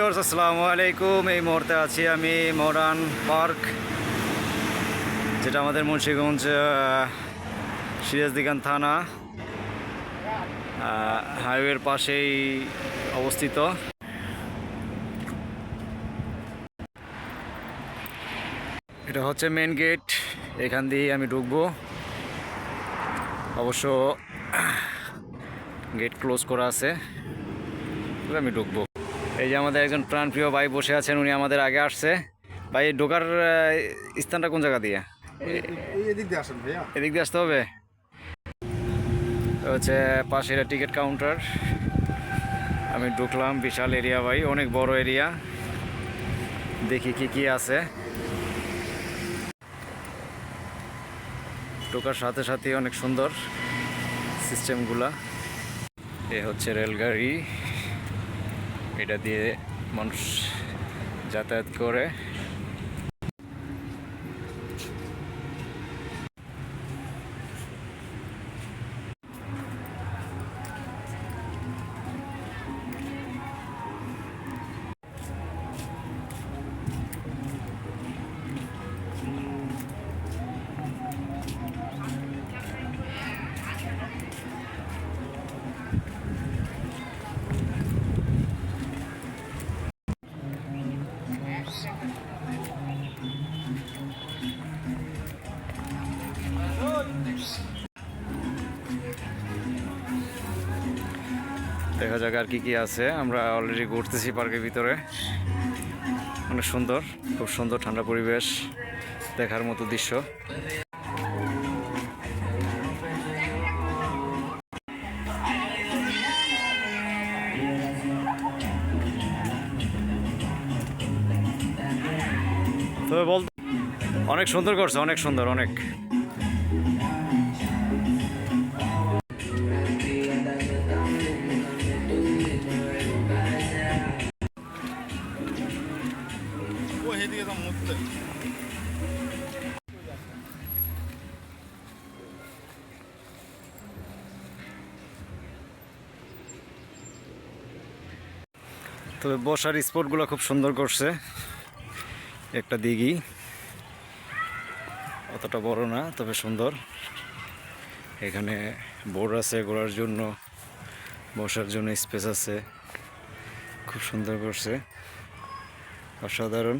Viewers আসসালামু আলাইকুম। এই মুহূর্তে আছি আমি মডার্ন পার্ক, যেটা আমাদের মুন্সিগঞ্জ সিরাজদিগান থানা হাইওয়ের পাশেই অবস্থিত। এটা হচ্ছে মেন গেট, এখান দিয়ে আমি ঢুকবো। অবশ্য গেট ক্লোজ করা আছে, আমি ঢুকবো। এই যে আমাদের একজন প্রাণপ্রিয় ভাই বসে আছেন, উনি আমাদের আগে আসছে। ভাই ঢোকার স্থানটা কোন জায়গা দিয়ে? এদিক দিয়ে আসেন ভাইয়া, এদিক দিয়ে আসতে হবে। হচ্ছে পাশে টিকিট কাউন্টার, আমি ঢুকলাম। বিশাল এরিয়া ভাই, অনেক বড় এরিয়া। দেখি কি কি আছে। ঢোকার সাথে সাথে অনেক সুন্দর সিস্টেমগুলা। এ হচ্ছে রেলগাড়ি, এটা দিয়ে মানুষ যাতায়াত করে। দেখা যাক আর কি কি আছে। আমরা অলরেডি ঘুরতেছি পার্কের ভিতরে। অনেক সুন্দর, খুব সুন্দর ঠান্ডা পরিবেশ, দেখার মতো দৃশ্য। তবে বলতে অনেক সুন্দর করছে, অনেক সুন্দর, অনেক। তবে বসার স্পটগুলো খুব সুন্দর করছে। একটা দিঘি, অতটা বড় না তবে সুন্দর। এখানে বোর্ড আছে ঘোরার জন্য, বসার জন্য স্পেস আছে। খুব সুন্দর করছে, অসাধারণ।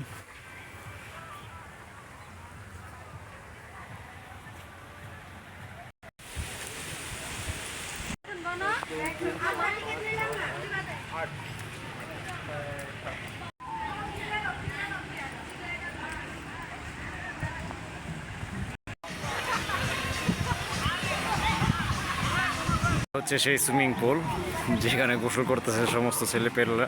হচ্ছে সেই সুইমিং পুল, যেখানে গোসল করতেছে সমস্ত ছেলেপেলেরা।